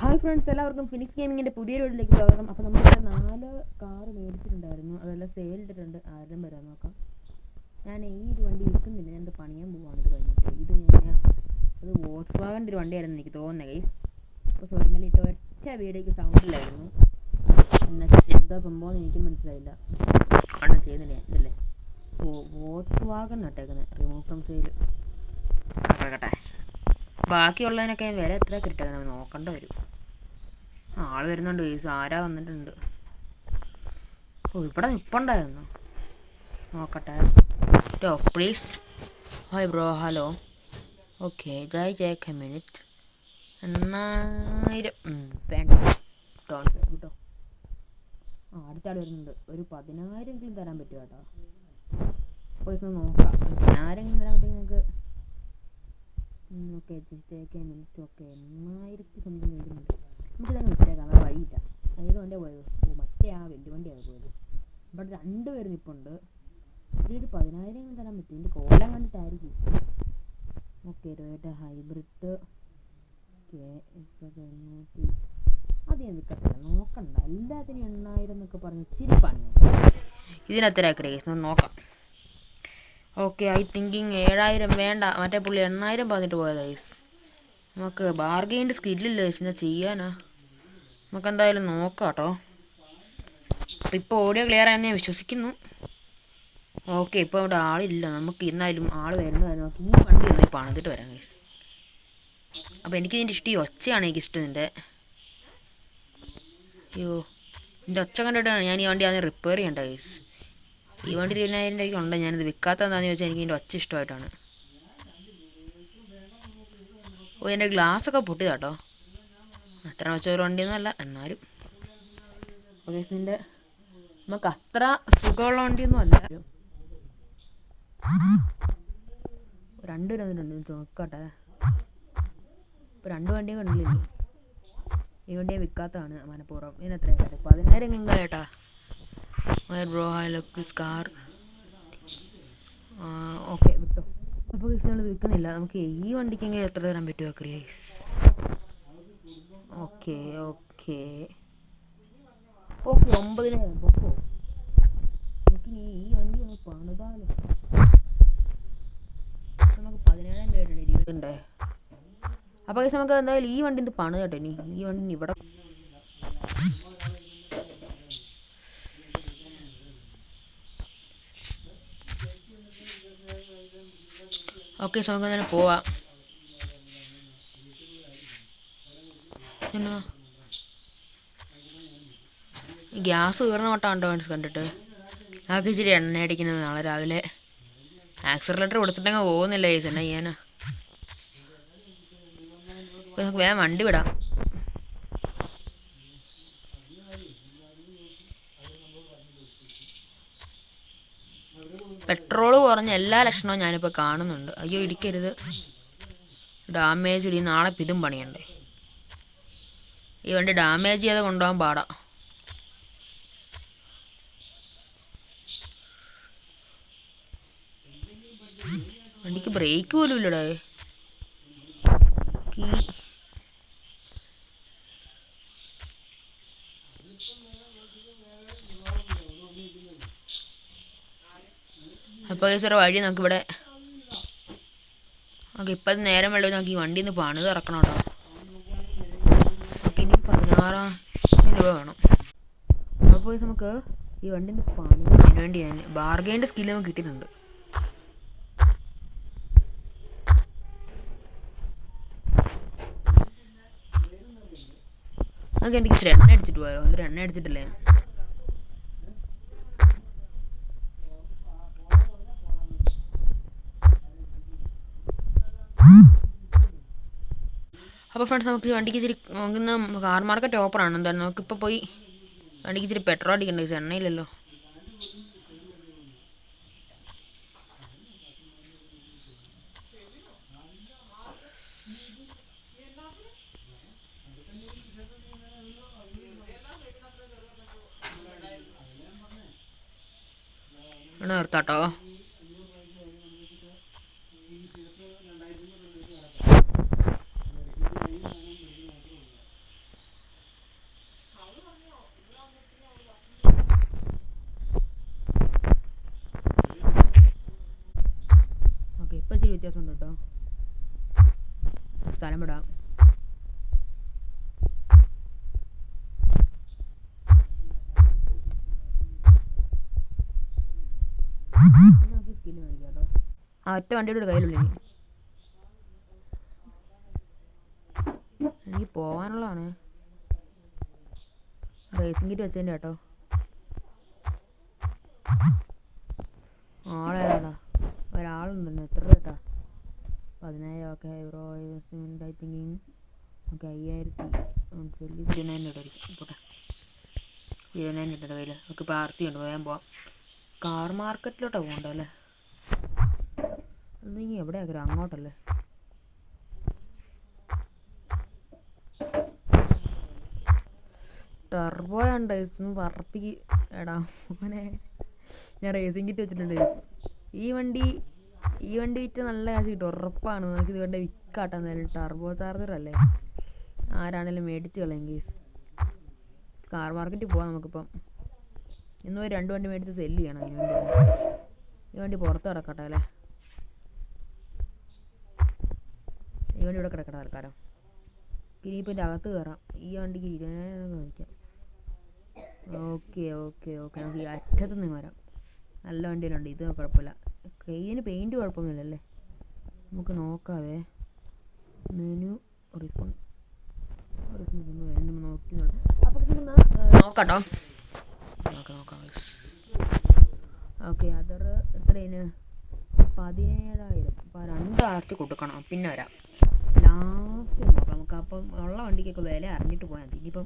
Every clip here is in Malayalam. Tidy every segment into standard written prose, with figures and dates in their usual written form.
ഹായ് ഫ്രണ്ട്സ്, എല്ലാവർക്കും ഫിനിക്സ് ഗെയിമിങ്ങിൻ്റെ പുതിയൊരു വീഡിയോയിലേക്ക് സ്വാഗതം. അപ്പോൾ നമ്മളിവിടെ 4 കാറ് മേടിച്ചിട്ടുണ്ടായിരുന്നു. അതെല്ലാം സെയിലിട്ടിട്ടുണ്ട്. ആരും വരാൻ നോക്കാം. ഞാൻ ഈ ഒരു വണ്ടി വിൽക്കുന്നില്ല, ഞാനത് പണിയാൻ പോവാണ്. ഇത് കഴിഞ്ഞിട്ട് അത് വോക്സ്വാഗൻ്റെ ഒരു വണ്ടിയായിരുന്നു എനിക്ക് തോന്നുന്നത് ഗൈസ്. അപ്പോൾ സോറി, ഇന്നലെ ഇട്ട് ഒറ്റ വീഡിയോയ്ക്ക് സൗണ്ടില്ലായിരുന്നു. എന്താ സംഭവം എനിക്ക് മനസ്സിലായില്ല. ആണ് ചെയ്യുന്നില്ല ഇതല്ലേ വോക്സ്വാഗൺ ഇട്ടേക്കുന്നത്, റിമൂവ് ഫ്രം സെയിൽ. കേട്ടെ ബാക്കിയുള്ളതിനൊക്കെ വില എത്ര കിട്ടുക നമ്മൾ നോക്കേണ്ട വരും. ആൾ വരുന്നുണ്ട് ഗൈസ്, ആരാ വന്നിട്ടുണ്ട്. ഓ, ഇവിടെ നിൽപ്പുണ്ടായിരുന്നു. നോക്കട്ടെ. Please. Hi bro, hello. Okay guys, take A minute. 8000 വേണ്ട കേട്ടോ. അടുത്ത ആൾ വരുന്നുണ്ട്. ഒരു 10,000 തരാൻ പറ്റുമോ കേട്ടോ? പോയി നോക്കാം. 10,000 തരാൻ പറ്റുമെങ്കിൽ നിങ്ങൾക്ക്. Okay, take A minute. Okay, 8000 something വരുന്നുണ്ട്. നമുക്കിതങ്ങ് വിട്ടേക്കാം, വേറെ വഴിയില്ല. ഏത് വണ്ടിയാണ് പോയത്? ഓ, മറ്റേ ആ വലിയ വണ്ടിയാണ് പോയത്. ഇവിടെ 2 പേര് നിൽപ്പുണ്ട്. ഒരു 10,000 തരാൻ പറ്റും. ഇതിൻ്റെ കോലം കണ്ടിട്ടായിരിക്കും. ഓക്കെ, ടൊയോട്ട ഹൈബ്രിഡ് അത് ഞാൻ നിൽക്കത്തില്ല, നോക്കണ്ട. എല്ലാത്തിനും 8,000 എന്നൊക്കെ പറഞ്ഞ് ഇച്ചിരി പണി. ഇതിനെത്ര കേസ് നോക്കാം. ഓക്കെ, ഐ തിങ്കിങ് 7,000 വേണ്ട. മറ്റേ പുള്ളി 8,000 പറഞ്ഞിട്ട് പോയത് ഗൈസ്. നമുക്ക് ബാർഗെയിൻ്റെ സ്കില്ലില്ല ഗൈസ്, എന്താ ചെയ്യാനാ? നമുക്കെന്തായാലും നോക്കാം കേട്ടോ. ഇപ്പോൾ ഓഡിയോ ക്ലിയർ ആയെന്ന് ഞാൻ വിശ്വസിക്കുന്നു. ഓക്കെ, ഇപ്പോൾ ഇവിടെ ആളില്ല. നമുക്ക് എന്നാലും ആൾ വരുന്നതായി നോക്കി ഈ വണ്ടി ഒന്ന് പണിതിട്ട് വരാം ഗൈസ്. അപ്പോൾ എനിക്കിതിൻ്റെ ഇഷ്ടം ഈ ഒച്ചയാണ് എനിക്കിഷ്ടം. ഇതിൻ്റെ അയ്യോ, ഇതിൻ്റെ ഒച്ച കണ്ടിട്ടാണ് ഞാൻ ഈ വണ്ടി ആദ്യം റിപ്പയർ ചെയ്യേണ്ട ഗൈസ്. ഈ വണ്ടി 20,000 രൂപയ്ക്ക് ഉണ്ട്. ഞാനിത് വിൽക്കാത്തതെന്താണെന്ന് ചോദിച്ചാൽ എനിക്ക് ഇതിൻ്റെ ഒച്ച ഇഷ്ടമായിട്ടാണ്. ഓ, എൻ്റെ ഗ്ലാസ്സൊക്കെ പൊട്ടിയതാട്ടോ. അത്ര വെച്ച ഒരു വണ്ടിയൊന്നും അല്ല, എന്നാലും ഇതിൻ്റെ നമുക്ക് അത്ര സുഖമുള്ള വണ്ടിയൊന്നും അല്ല. 2 പേര് വന്നിട്ടുണ്ട്, നോക്കട്ടെ. ഇപ്പോൾ 2 വണ്ടിയും കണ്ടില്ലേ? ഈ വണ്ടിയെ വിൽക്കാത്തതാണ് മനഃപൂർവ്വം. ഇതിനെത്ര 10,000 ചേട്ടാ? Bro, I love this car. Okay, വിട്ടോ. അപ്പോൾ നമ്മൾ വിൽക്കുന്നില്ല. നമുക്ക് ഈ വണ്ടിക്കെങ്കിലും എത്ര തരാൻ പറ്റുമോ ക്രിയേസ്? ഓക്കെ ഓക്കെ ഓക്കെ 9,000 പൊക്കോ. നമുക്കിനി ഈ വണ്ടി ഒന്ന് പണിതാലോ. നമുക്ക് 17,000 രൂപ 20 അപ്പോൾ നമുക്ക് എന്തായാലും ഈ വണ്ടി പണിത് കേട്ടോ. ഇനി ഈ വണ്ടി ഇവിടെ ഓക്കെ, നമുക്ക് തന്നെ പോവാം. എന്നാ ഗ്യാസ് കയറുന്ന വട്ടമുണ്ടോ വേണ്ടി കണ്ടിട്ട്? ആൾക്ക് ഇച്ചിരി എണ്ണ അടിക്കുന്നത് നാളെ രാവിലെ. ആക്സിലറേറ്റർ കൊടുത്തിട്ടങ്ങ് പോകുന്നില്ല കേസ്, എന്നാ ചെയ്യാനാ? നമുക്ക് വേഗം വണ്ടി വിടാം. പെട്രോള് കുറഞ്ഞ എല്ലാ ലക്ഷണവും ഞാനിപ്പോൾ കാണുന്നുണ്ട്. അയ്യോ, ഇടിക്കരുത്. ഡാമേജ് ഇടി. നാളെ ഇതും പണിയണ്ടേ? ഈ വണ്ടി ഡാമേജ് ചെയ്യാതെ കൊണ്ടുപോകാൻ പാടാ. വണ്ടിക്ക് ബ്രേക്ക് പോലും ഇല്ലടേ. അപ്പോൾ സാറേ വഴി നമുക്കിവിടെ ഓക്കെ. ഇപ്പം നേരം വെള്ളം നമുക്ക് ഈ വണ്ടിയിൽ നിന്ന് പണിത് ഇറക്കണം കേട്ടോ. ഇനി 16,000 രൂപ വേണം. അപ്പോൾ നമുക്ക് ഈ വണ്ടിയിൽ നിന്ന് പണിതിന് വേണ്ടി ഞാൻ ബാർഗെയിൻ്റെ സ്കില്ല് നമുക്ക് കിട്ടിയിട്ടുണ്ട്. നമുക്ക് എനിക്ക് ഇച്ചിരി എണ്ണ അടിച്ചിട്ട് പോയാലോ? ഒരു എണ്ണ അടിച്ചിട്ടില്ലേ? അപ്പോൾ ഫ്രണ്ട്സ്, നമുക്ക് ഈ വണ്ടിക്ക് ഇച്ചിരി നോക്കുന്ന കാർ മാർക്കറ്റ് ഓപ്പറാണ്. എന്തായാലും നമുക്കിപ്പോൾ പോയി വണ്ടിക്ക് ഇച്ചിരി പെട്രോൾ അടിക്കണ്ടേ? എണ്ണയില്ലല്ലോ. എണ്ണ നിർത്താട്ടോ. സാധനം വിടാം. സ്കില്ല് മേടിക്കാം കേട്ടോ. ആ ഒറ്റ വണ്ടിയുടെ കയ്യിലുള്ളൂ എനിക്ക് പോകാനുള്ളതാണ്. റേസിംഗ് കിറ്റ് വെച്ചതിൻ്റെ കേട്ടോ. ആളേതാ ഒരാളുണ്ടല്ലോ. എത്ര കേട്ടാ? 10,000. Okay bro I thinking. Okay 5,000 29 ഇടായിരിക്കും. പോട്ടെ 29 ഇട്ട കയ്യിൽ. ഓക്കെ ഇപ്പോൾ RC ഉണ്ട്. വേഗം പോവാം. കാർ മാർക്കറ്റിലോട്ടാണ് പോകണ്ടല്ലേ? നീ എവിടെയാ? അങ്ങോട്ടല്ലേ? ടർബോ ഉണ്ട് പറപ്പിക്ക്. എടാ മോനെ ഞാൻ റേസിംഗ് കിറ്റ് വെച്ചിട്ടുണ്ട്. ഈ വണ്ടി വിറ്റ് നല്ല കാശ് കിട്ടും ഉറപ്പാണ്. നമുക്ക് ഇതുകൊണ്ട് വിൽക്കാട്ടാൻ എന്തായാലും. ടർബോ ചാർജർ അല്ലേ? ആരാണേലും മേടിച്ച് കളയെങ്കിൽ കാർ മാർക്കറ്റിൽ പോവാം നമുക്കിപ്പം. ഇന്നും ഒരു 2 വണ്ടി മേടിച്ച് സെല്ല് ചെയ്യണം. അതിന് വേണ്ടി ഈ വണ്ടി പുറത്ത് കിടക്കട്ടെ അല്ലേ? ഈ വണ്ടി ഇവിടെ കിടക്കട്ടെ തൽക്കാലം. ഇനിയിപ്പോൾ ഇതിൻ്റെ അകത്ത് കയറാം. ഈ വണ്ടിക്ക് 20,000 കഴിക്കാം. ഓക്കെ നമുക്ക് ഈ അറ്റത്ത് നിന്ന് വരാം. നല്ല വണ്ടിയിലുണ്ട്. ഇത് കുഴപ്പമില്ല. കയ്യിന് പെയിൻറ്റ് കുഴപ്പമൊന്നുമില്ലല്ലേ? നമുക്ക് നോക്കാവേ. മെനു റിസ്പോണ്ട് നോക്കി നോക്കാട്ടോ. നോക്കാം. ഓക്കെ അതർ എത്രയാണ്? 17,000. അപ്പോൾ 2 RC കൊടുക്കണം. പിന്നെ വരാം ലാസ്റ്റ് നോക്കാം നമുക്ക്. അപ്പം ഉള്ള വണ്ടിക്കൊക്കെ വില അറിഞ്ഞിട്ട് പോയാൽ മതി. ഇനിയിപ്പം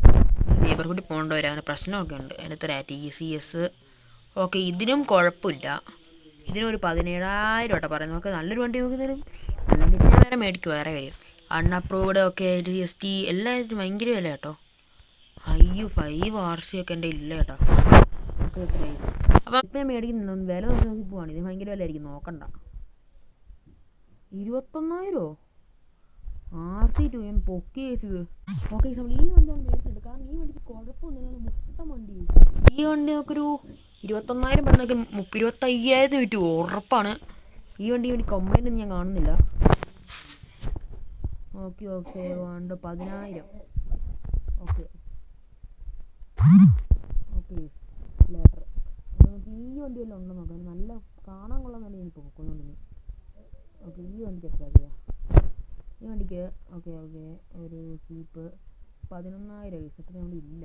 നെയ്ബർഹുഡിൽ പോകേണ്ട വരെ അങ്ങനെ പ്രശ്നമൊക്കെ ഉണ്ട്. അതിനത്ര TCS. ഓക്കെ ഇതിനും കുഴപ്പമില്ല. ഇതിനൊരു 17,000 കേട്ടോ പറയുന്നത്. നമുക്ക് നല്ലൊരു വണ്ടി നോക്കുന്നതിനും നല്ല വണ്ടി ഞാൻ വേറെ മേടിക്കും. വേറെ കാര്യം അൺഅപ്രൂവ്ഡ്. ഓക്കെ GST എല്ലാത്തിനും ഭയങ്കര വില കേട്ടോ. 5 RC ഒക്കെ എൻ്റെ ഇല്ല കേട്ടോ. നമുക്ക് എത്രയായി? അപ്പം ഇപ്പം ഞാൻ മേടിക്കുന്നുണ്ടോ? വില നോക്കി പോവാണ്. ഇതിന് ഭയങ്കര വില ആയിരിക്കും. നോക്കണ്ട. 21,000 RC 2 ഞാൻ പൊക്കി വെച്ചത്. ഓക്കെ ഈ വണ്ടിയാണ് മേടിച്ചിട്ടുണ്ട്. കാരണം ഈ വണ്ടിക്ക് കുഴപ്പമൊന്നുമില്ല. മൊത്തം വണ്ടി ഈ വണ്ടി നമുക്കൊരു 21,000 പറഞ്ഞൊക്കെ 25,000 വിറ്റു ഉറപ്പാണ്. ഈ വണ്ടി കംപ്ലൈൻ്റ് ഒന്നും ഞാൻ കാണുന്നില്ല. ഓക്കെ 10,000. ഓക്കെ ലേറ്റർ നമുക്ക് ഈ വണ്ടി വല്ലതും ഉണ്ടോ നോക്കാം. നല്ല കാണാൻ കൊള്ളാൻ നല്ല എനിക്ക് പോയിക്കൊണ്ടിരുന്നു. ഓക്കെ ഈ വണ്ടിക്ക് എത്ര അറിയാം? ഈ വണ്ടിക്ക് ഓക്കെ ഒരു ജീപ്പ് 11,000 അത്ര നമ്മുടെ ഇല്ല.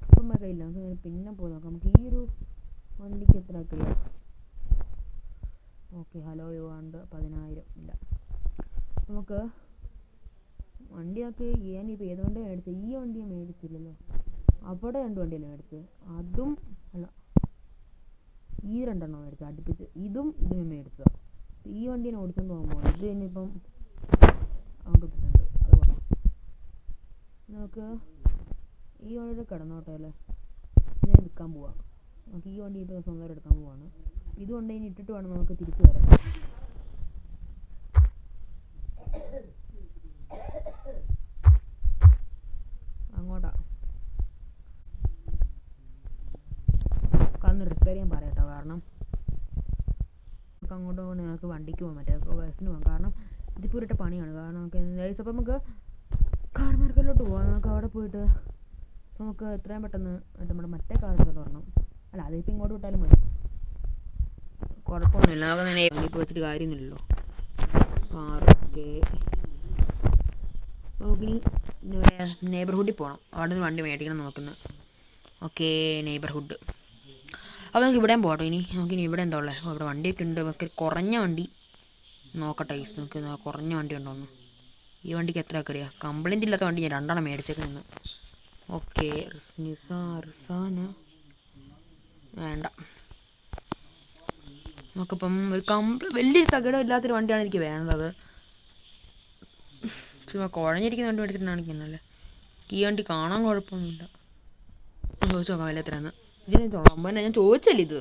അപ്പം കയ്യില്ല. നമുക്ക് പിന്നെ പോയി നോക്കാം. നമുക്ക് ഈ ഒരു വണ്ടിക്ക് എത്ര അറിയാം? ഓക്കെ ഹലോ ഉണ്ട് 10,000 ഇല്ല. നമുക്ക് വണ്ടിയൊക്കെ ഞാനിപ്പോൾ ഏത് വണ്ടിയാണ് മേടിച്ചത്? ഈ വണ്ടിയെ മേടിച്ചില്ലല്ലോ. അവിടെ 2 വണ്ടിയല്ലേ മേടിച്ചത്? അതും അല്ല ഈ 2 മേടിച്ചത് അടുപ്പിച്ച്. ഇതും മേടിച്ചതാണ്. ഈ വണ്ടീനെ ഓടിച്ചുകൊണ്ട് പോകുമ്പോൾ ഇത് ഇനിയിപ്പം അങ്ങോട്ട് ഇട്ടിട്ടുണ്ട്. അത് കൊള്ളാം. നമുക്ക് ഈ വണ്ടിയുടെ കിടന്നോട്ടെ അല്ലേ? ഞാൻ വിൽക്കാൻ പോവാം. നമുക്ക് ഈ വണ്ടി ഇപ്പോൾ സ്വന്തമായിട്ട് എടുക്കാൻ പോവാണ്. ഇതുകൊണ്ട് ഇനി ഇട്ടിട്ട് വേണം നമുക്ക് തിരിച്ചു വരാം. അങ്ങോട്ടാ അന്ന് റിപ്പയർ ചെയ്യാൻ പറയട്ടോ. കാരണം നമുക്ക് അങ്ങോട്ട് പോകണമെങ്കിൽ ഞങ്ങൾക്ക് വണ്ടിക്ക് പോകാൻ പറ്റും. ബസ്സിന് പോകാം. കാരണം ഇതിപ്പോൾ ഇട്ട പണിയാണ്. കാരണം നമുക്ക് അപ്പം നമുക്ക് കാർ മാർക്കറ്റിലോട്ട് പോകാം. നമുക്ക് അവിടെ പോയിട്ട് നമുക്ക് എത്രയും പെട്ടെന്ന് നമ്മുടെ മറ്റേ കാർ വരണം. അല്ല അതിപ്പോൾ ഇങ്ങോട്ട് വിട്ടാലും മതി. കുഴപ്പമൊന്നുമില്ല. നമുക്ക് ഇപ്പോൾ വെച്ചിട്ട് കാര്യമൊന്നുമില്ലല്ലോ. കാറൊക്കെ നമുക്കിനി നെയ്ബർഹുഡിൽ പോകണം. അവിടെ നിന്ന് വണ്ടി മേടിക്കണം നോക്കുന്നത്. Okay neighbourhood. അപ്പോൾ നമുക്ക് ഇവിടെയും പോകട്ടോ. നമുക്കിനി ഇവിടെ എന്താ ഉള്ളത്? ഇവിടെ വണ്ടിയൊക്കെ ഉണ്ട്. നമുക്ക് കുറഞ്ഞ വണ്ടി നോക്കട്ടെ. നമുക്ക് കുറഞ്ഞ വണ്ടി ഉണ്ടോന്ന്. ഈ വണ്ടിക്ക് എത്രയൊക്കെ അറിയാം? കംപ്ലൈൻറ്റ് ഇല്ലാത്ത വണ്ടി ഞാൻ 2 മേടിച്ചേക്കുന്നു. ഓക്കെ റിസാന വേണ്ട. നമുക്കിപ്പം ഒരു വലിയൊരു തകടം ഇല്ലാത്തൊരു വണ്ടിയാണ് എനിക്ക് വേണ്ടത്. ചുമ്മാ കുഴഞ്ഞിരിക്കുന്ന വണ്ടി മേടിച്ചിട്ടുണ്ടാണിക്കുന്നല്ലേ. ഈ വണ്ടി കാണാൻ കുഴപ്പമൊന്നുമില്ല. ചോദിച്ചു നോക്കാം വില എത്രയാന്ന്. ഇതിന് 9,000 ഞാൻ ചോദിച്ചല്ലേ ഇത്.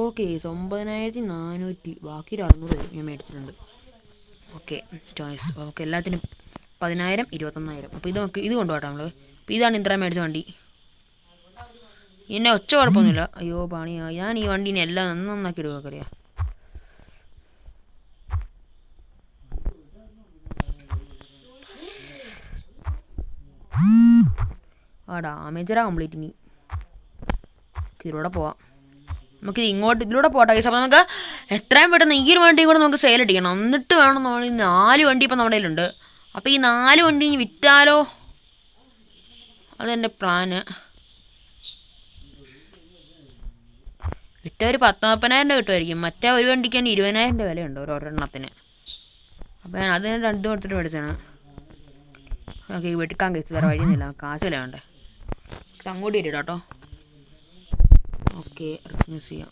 ഓക്കെ 9,400. ബാക്കി 600 ഞാൻ മേടിച്ചിട്ടുണ്ട്. Okay choice. ഓക്കെ എല്ലാത്തിനും 10,000 21,000. അപ്പോൾ ഇത് കൊണ്ടുപോകട്ടെ നമ്മൾ. അപ്പോൾ ഇതാണ് ഇത്ര മേടിച്ച വണ്ടി. എന്നെ ഒച്ച കുഴപ്പമൊന്നുമില്ല. അയ്യോ പണിയാ. ഞാൻ ഈ വണ്ടീനെ എല്ലാം നന്നാക്കി എടുക്കുക അറിയാം. ആ ഡാമേജറാ കംപ്ലീറ്റ്. ഇനി ഇതിലൂടെ പോവാം. നമുക്ക് ഇങ്ങോട്ട് ഇതിലൂടെ പോട്ടെ ഗൈസ്. അപ്പോൾ നമുക്ക് എത്രയും പെട്ടെന്ന് ഈ ഒരു വണ്ടിയും കൂടെ നമുക്ക് സെയിൽ അടിക്കണം. എന്നിട്ട് വേണം നമ്മൾ ഈ 4 വണ്ടി ഇപ്പം നമ്മുടെ കയ്യിലുണ്ട്. അപ്പോൾ ഈ 4 വണ്ടി വിറ്റാലോ, അതെൻ്റെ പ്ലാന്. വിറ്റ ഒരു 10-40,000 രൂപ കിട്ടുമായിരിക്കും. മറ്റേ ഒരു വണ്ടിക്ക് തന്നെ 20,000 രൂപ വിലയുണ്ട് ഓരോരെണ്ണത്തിന്. അപ്പോൾ ഞാൻ അത് 2 കൊടുത്തിട്ട് മേടിച്ചാണ്. ഓക്കെ, വെട്ടിക്കാൻ കഴിച്ചു, വേറെ വഴിയൊന്നുമില്ല, കാശല്ല വേണ്ടേ. അങ്ങോട്ട് വരും കേട്ടോ. ഓക്കെ, റിസ്മിസ് ചെയ്യാം.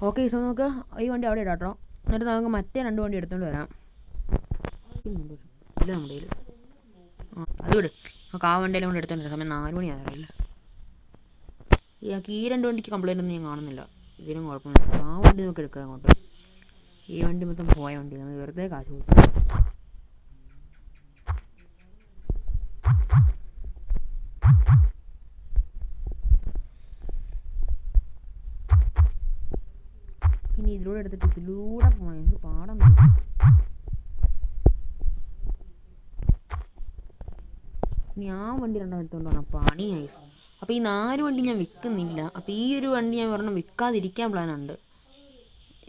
ഓക്കെ, സോ നമുക്ക് ഈ വണ്ടി അവിടെ ഇടാം കേട്ടോ. എന്നിട്ട് നമുക്ക് മറ്റേ 2 വണ്ടി എടുത്തുകൊണ്ട് വരാം. ഇല്ല നമ്മുടെ കയ്യിൽ. അത് വിട്, നമുക്ക് ആ വണ്ടിയെല്ലാം കൊണ്ട് എടുത്തോണ്ട് വരാം. സമയം 4 മണി ആകാറില്ല. ഈ 2 വണ്ടിക്ക് കംപ്ലൈൻ്റ് ഒന്നും ഞാൻ കാണുന്നില്ല. ഇതിനും കുഴപ്പമൊന്നുമില്ല. ആ വണ്ടി നമുക്ക് എടുക്കാം അങ്ങോട്ട്. ഈ വണ്ടി മൊത്തം പോയ വണ്ടി, നമ്മൾ വെറുതെ കാശ് കൊടുക്കും. ഇനി ഇതിലൂടെ എടുത്തിട്ട് ഇതിലൂടെ പോകാൻ എനിക്ക് പാടാൻ പറ്റും. ഇനി ആ വണ്ടി 2 എടുത്തുകൊണ്ടാണ് പണിയായി. അപ്പോൾ ഈ 4 വണ്ടി ഞാൻ വിൽക്കുന്നില്ല. അപ്പോൾ ഈ ഒരു വണ്ടി ഞാൻ പറഞ്ഞാൽ വിൽക്കാതിരിക്കാൻ പ്ലാനുണ്ട്.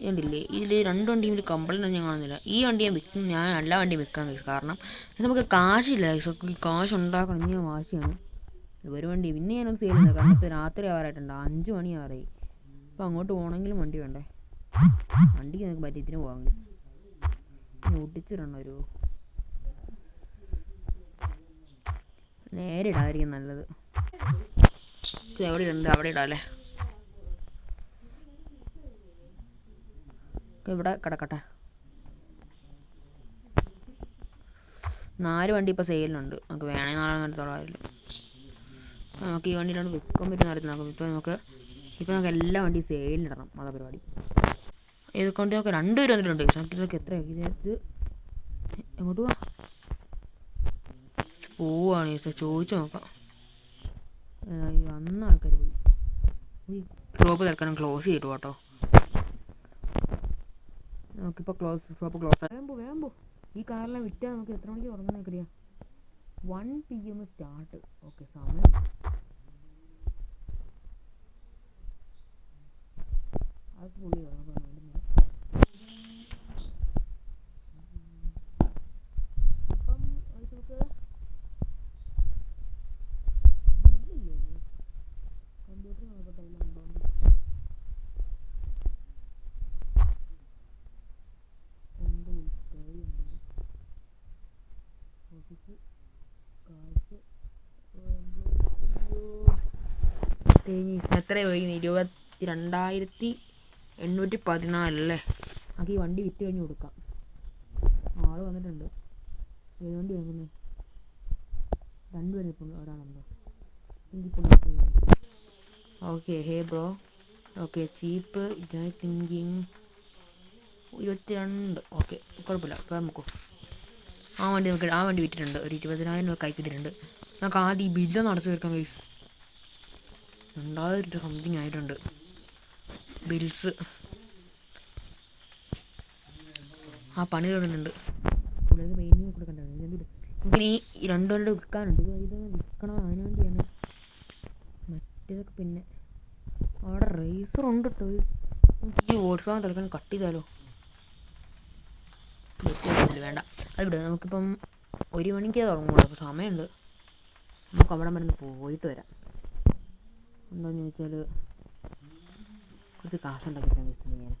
ഉണ്ടില്ലേ, ഇതിൽ 2 വണ്ടിയും ഒരു കംപ്ലൈൻ്റ് ഒന്നും ഞാൻ കാണുന്നില്ല. ഈ വണ്ടി ഞാൻ വിൽക്കും, ഞാൻ എല്ലാ വണ്ടിയും വിൽക്കാൻ കഴിയും. കാരണം നമുക്ക് കാശില്ല, കാശ് ഉണ്ടാക്കണം. ഇനി ഞാൻ വാശിയാണ്. ഒരു വണ്ടി പിന്നെ ഞാനൊന്ന് സെയിൽ ചെയ്യുന്നത്. കാരണം ഇപ്പോൾ രാത്രി ആവാറായിട്ടുണ്ട്, 5 മണി ആറായി. അപ്പോൾ അങ്ങോട്ട് പോകണമെങ്കിലും വണ്ടി വേണ്ടേ. വണ്ടിക്ക് നമുക്ക് പറ്റി ഇതിന് പോകാൻ ഓട്ടിച്ചിടണം. ഒരു നേരെ ഇടാതിരിക്കും നല്ലത്. എവിടെ ഇടണ്ട് അവിടെ ഇടാല്ലേ. ഇവിടെ കിടക്കട്ടെ. 4 വണ്ടി ഇപ്പോൾ സെയിലുണ്ട്. നമുക്ക് വേണമെങ്കിൽ 4 നടത്തോളം ആയില്ല. നമുക്ക് ഈ വണ്ടിയിലാണ് വിൽക്കാൻ പറ്റുന്ന അറിയാം. ഇപ്പോൾ നമുക്ക് എല്ലാ വണ്ടിയും സെയിലിടണം. അതാ പരിപാടി. ഇതൊക്കെ നമുക്ക് 2 പേര് വന്നിട്ടുണ്ട്. ഇതൊക്കെ എത്രയാണ് ഇത്? എങ്ങോട്ട് പോവാ? പോവാണ് ചോദിച്ചു നോക്കാം. അന്ന് ആൾക്കാർ പോയി. ഈ ഷോപ്പ് തൽക്കാലം ക്ലോസ് ചെയ്തു കേട്ടോ. നമുക്കിപ്പോൾ ഷോപ്പ് ക്ലോസ്. വേഗം പോ. ഈ കാറെല്ലാം വിറ്റാൽ നമുക്ക് എത്ര മണിക്ക് തുടങ്ങുന്ന അറിയാം. 1 PM സ്റ്റാർട്ട്. ഓക്കെ, സമയം അത് പുള്ളി നമുക്ക് എത്ര പോയി? 22,814 അല്ലേ. നമുക്ക് ഈ വണ്ടി വിറ്റ് കഴിഞ്ഞ് കൊടുക്കാം. ആള് വന്നിട്ടുണ്ട്. ഏത് വണ്ടി വാങ്ങുന്നത്? 2 പേര് ഇപ്പോൾ ഒരാളുണ്ടോ? Okay, hey bro. Okay, cheap thinking 22. Okay, കുഴപ്പമില്ല. ഇപ്പോൾ നമുക്കോ ആ വണ്ടി വിറ്റിട്ടുണ്ട്. ഒരു 20,000 രൂപ കൈ കിട്ടിയിട്ടുണ്ട്. നമുക്ക് ആദ്യം ഈ ബില്ല് നടച്ചു തീർക്കാം ഗൈസ്. 2,000 രൂപ സംതിങ് ആയിട്ടുണ്ട് ബിൽസ്. ആ പണി തന്നിട്ടുണ്ട്. പുള്ളിക്ക് പെയിൻറ്റിങ് കൊടുക്കണ്ടായിരുന്നു. നമുക്കിനി ഈ 2 വണ്ടി വിൽക്കാനുണ്ട്. ഇത് വിൽക്കണം, അതിന് വേണ്ടിയാണ്. മറ്റേതൊക്കെ പിന്നെ അവിടെ റേസർ ഉണ്ട് കേട്ടോ. ഈ വോട്ട്സ് വാങ്ങാൻ തൽക്കാലം കട്ട് ചെയ്താലോ? വേണ്ട, അത് വിടുക. നമുക്കിപ്പം 1 മണിക്കേ തുടങ്ങുള്ളൂ. അപ്പോൾ സമയമുണ്ട്. നമുക്ക് അവിടെ മരുന്ന് പോയിട്ട് വരാം. എന്താണെന്ന് ചോദിച്ചാൽ കുറച്ച് കാശുണ്ടാക്കിയിട്ടാണ് വെച്ചിട്ടുണ്ടെങ്കിൽ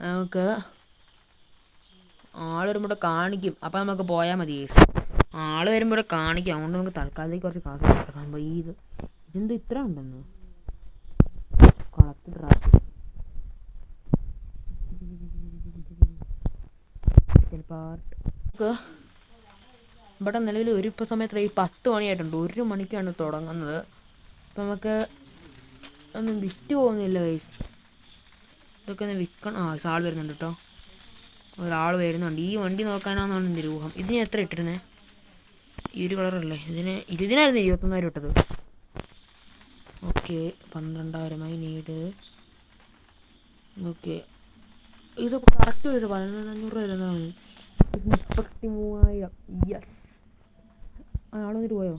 നമുക്ക് ആൾ വരുമ്പോൾ കാണിക്കും. അപ്പോൾ നമുക്ക് പോയാൽ മതി. ആൾ വരുമ്പോൾ കാണിക്കും. അതുകൊണ്ട് നമുക്ക് തൽക്കാലത്തേക്ക് കുറച്ച് കാശ് സംഭവം. ഇതെന്ത് ഇത്ര ഉണ്ടെന്ന് കളക്ട് ഡ്രാഫ്റ്റ് പാർട്ട്. നമുക്ക് ഇവിടെ നിലവിൽ ഇപ്പോൾ സമയത്ത് ഈ 10 മണിയായിട്ടുണ്ട്. 1 മണിക്കാണ് തുടങ്ങുന്നത്. അപ്പം നമുക്ക് ഒന്നും വിറ്റ് പോകുന്നില്ല ഗൈസ്. ഇതൊക്കെ ഒന്ന് വിൽക്കണം. ആൾ വരുന്നുണ്ട് കേട്ടോ. ഒരാൾ വരുന്നുണ്ട്. ഈ വണ്ടി നോക്കാനാണെന്നാണ് എൻ്റെ രൂപം. ഇതിന് എത്ര ഇട്ടിരുന്നത്? ഈ ഒരു കളറല്ലേ? ഇതിനായിരുന്നു 21,000 ഇട്ടത്. Okay, 12,000 need. ഓക്കെ, ഇതൊക്കെ കറക്റ്റ് പൈസ 11,500 രൂപ വരുന്നതാണ്. 33,000. യെസ്. ആൾ വന്നിട്ട് പോയോ?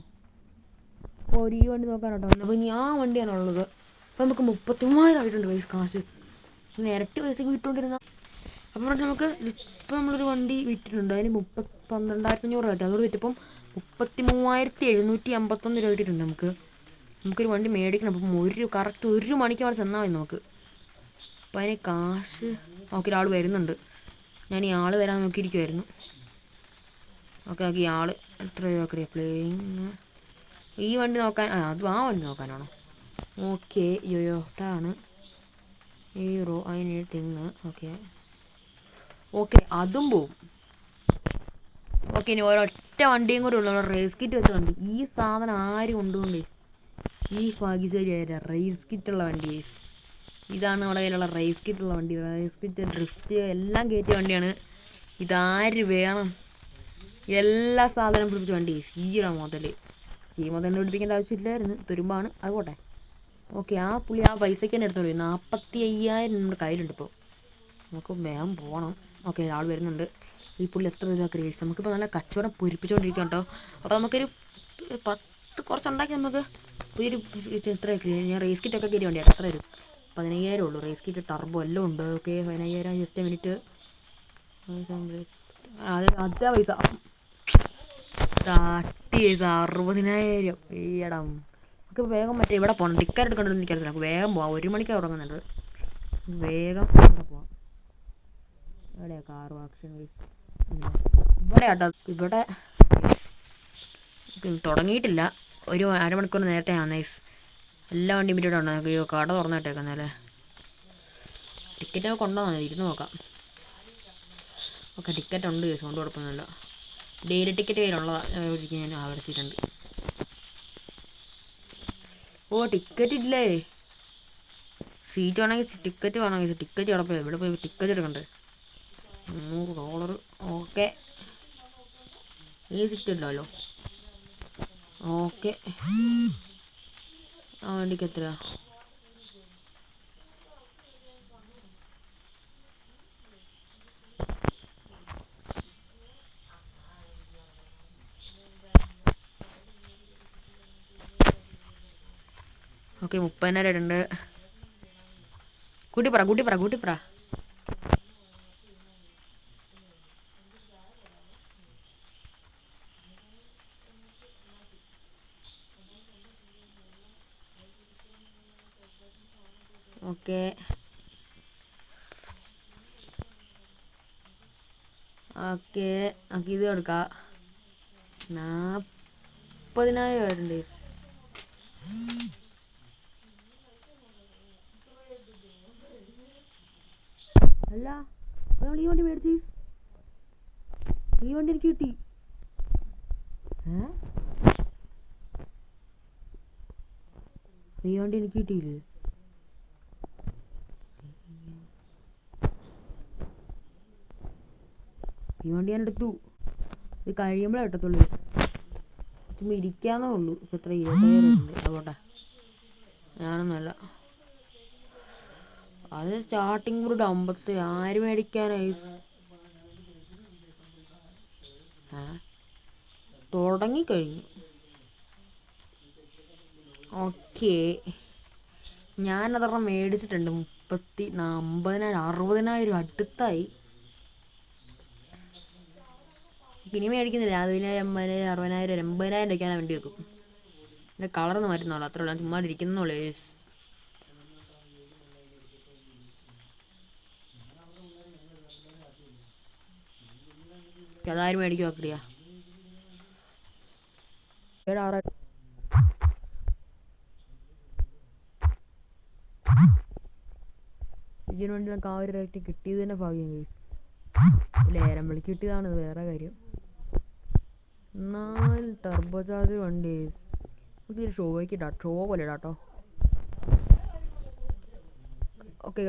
ഒരു ഈ വണ്ടി നോക്കാനോട്ടോ. അപ്പോൾ ഇനി ആ വണ്ടിയാണുള്ളത്. അപ്പോൾ നമുക്ക് 33,000 ആയിട്ടുണ്ട് പൈസ കാശ്. പിന്നെ ഇരട്ടി പൈസക്ക് വിട്ടുകൊണ്ടിരുന്ന. അപ്പോൾ നമുക്ക് ഇപ്പോൾ നമ്മളൊരു വണ്ടി വിറ്റിട്ടുണ്ട്. അതിന് 12,500 ആയിട്ട്. അതോട് വിറ്റപ്പം 33,751 രൂപ കിട്ടിയിട്ടുണ്ട് നമുക്കൊരു വണ്ടി മേടിക്കണം. അപ്പം കറക്റ്റ് 1 മണിക്ക് അവിടെ ചെന്നാൽ മതി നമുക്ക്. അപ്പോൾ അതിന് കാശ് നോക്കി ഒരാൾ വരുന്നുണ്ട്. ഞാൻ ഈ ആൾ വരാൻ നോക്കിയിരിക്കുമായിരുന്നു. ഓക്കെ ഈ ആൾ എത്ര രൂപ പ്ലേയിങ് ഈ വണ്ടി നോക്കാൻ അത് ആ വണ്ടി നോക്കാനാണോ? ഓക്കെ യോയോട്ടാണ് ഹീറോ അതിന് തിങ്. ഓക്കെ അതും പോവും. ഓക്കെ ഇനി ഒരൊറ്റ വണ്ടിയും കൂടെ ഉള്ളൂ. റേസ് കിറ്റ് വെച്ച വണ്ടി. ഈ സാധനം ആരും കൊണ്ടുപോകണ്ടേ? ഈ ഭാഗ്യശാലി ആയ റേസ് കിറ്റുള്ള വണ്ടി. ഇതാണ് നമ്മുടെ കയ്യിലുള്ള റേസ് കിറ്റുള്ള വണ്ടി. റേസ് കിറ്റ് ഡ്രിഫ്റ്റ് എല്ലാം കയറ്റിയ വണ്ടിയാണ്. ഇതാര് വേണം? എല്ലാ സാധനം പിടിപ്പിച്ച വണ്ടി. ഹീറോ മുതൽ പിടിപ്പിക്കേണ്ട ആവശ്യമില്ലായിരുന്നു. തുരുമ്പാണ് അത് പോട്ടെ. ഓക്കെ ആ പുള്ളി ആ പൈസയ്ക്ക് തന്നെ എടുത്തോളൂ. 45,000 നമ്മുടെ കയ്യിലുണ്ട്. ഇപ്പോൾ നമുക്ക് വേഗം പോകണം. ഓക്കെ ആൾ വരുന്നുണ്ട്. ഈ പുള്ളി എത്ര രൂപ ക്രേസ്? നമുക്കിപ്പോൾ നല്ല കച്ചവടം പൊരിപ്പിച്ചുകൊണ്ടിരിക്കാം കേട്ടോ. അപ്പോൾ നമുക്കൊരു 10 കുറച്ചുണ്ടാക്കി നമുക്ക് പുതിയൊരു എത്ര ഞാൻ റേസ് കിറ്റൊക്കെ കയറി വണ്ടിയാണ്. എത്ര വരും? 15,000 ഉള്ളൂ. റേസ് കിറ്റ് ടർബോ എല്ലാം ഉണ്ട്. Okay 15,000 just minute. അതേ പൈസ തട്ടി 60,000. ഈയിടം നമുക്ക് വേഗം മറ്റേ ഇവിടെ പോകണം. ടിക്കറ്റ് എടുക്കണമെന്ന് എനിക്കറിയില്ല. നമുക്ക് വേഗം പോവാം. 1 മണിക്കാണ് തുടങ്ങുന്നുണ്ട്. വേഗം ഇവിടെ പോവാം. എവിടെയാ കാർ ആക്ഷൻ? ഇവിടെ ആട്ടോ. ഇവിടെ തുടങ്ങിയിട്ടില്ല. ഒരു അരമണിക്കൂർ നേരത്തെ ആണ് നൈസ്. എല്ലാ വണ്ടിയും പിന്നീട് ഉണ്ടോ? അയ്യോ കട തുറന്നിട്ടേക്കുന്നല്ലേ. ടിക്കറ്റ് നമുക്ക് കൊണ്ടുവന്നാൽ ഇരുന്ന് നോക്കാം. ഓക്കെ ടിക്കറ്റ് ഉണ്ട്. കൊണ്ട് കുഴപ്പമൊന്നുമില്ല. ഡെയിലി ടിക്കറ്റ് കയ്യിലുള്ളതാണ്. ഞാൻ ആവർത്തിച്ചിട്ടുണ്ട്. ഓ ടിക്കറ്റ് ഇല്ലേ? സീറ്റ് വേണമെങ്കിൽ ടിക്കറ്റ് വേണമെങ്കിൽ ടിക്കറ്റ് കിടപ്പില്ല. ഇവിടെ പോയി ടിക്കറ്റ് എടുക്കണ്ടേ? $100. ഓക്കെ ഈ സീറ്റ് ഉണ്ടല്ലോ. ഓക്കെ ആ വണ്ടിക്ക് എത്ര? ഓക്കെ 30,000 ഉണ്ട്. കൂട്ടിപ്പറ. ഓക്കെ നമുക്ക് ഇത് കൊടുക്കാം. 40,000 ആയിട്ടുണ്ട്. അല്ല നമ്മൾ ഈ വണ്ടി മേടിച്ച് ഈ വണ്ടി എനിക്ക് കിട്ടി. ഈ വണ്ടി എനിക്ക് കിട്ടിയില്ലേ? ഈ വണ്ടി ഞാൻ എടുത്തു. ഇത് കഴിയുമ്പോഴേ കിട്ടത്തുള്ളൂ. ചുമ്മാ ഇരിക്കാന്നേ ഉള്ളൂ. ഇപ്പം എത്ര 20,000 ഉണ്ട്. അതുകൊട്ടെ ഞാനൊന്നുമല്ല. അത് സ്റ്റാർട്ടിങ് ഒരു 50. ആര് മേടിക്കാനായി? തുടങ്ങിക്കഴിഞ്ഞു. ഓക്കെ ഞാനതൊരെണ്ണം മേടിച്ചിട്ടുണ്ട്. 50,000 60,000 അടുത്തായി. ഇനി മേടിക്കുന്നില്ല. 50,000 50,000 60,000 80,000 രൂപയ്ക്കാണ് വണ്ടി വെക്കും. ഇത് കളർന്ന് മാറ്റുന്നുള്ളൂ. അത്രേ ഉള്ളൂ. ചുമ്മാ ഇരിക്കുന്നുള്ളൂ. അതാരും മേടിക്കും ആക്രിയ. ഇതിനു വേണ്ടി നമുക്ക് ആ ഒരു റേറ്റ് കിട്ടിയത് തന്നെ ഭാഗ്യം. ലേലം വിളി കിട്ടിയതാണ് വേറെ കാര്യം. എന്നാൽ ടർബോ ചാർജ് വണ്ടി പുതിയൊരു ഷോയ്ക്ക് ഇടാം. ഷോ പോലെ ഇടാട്ടോ. ഓക്കെ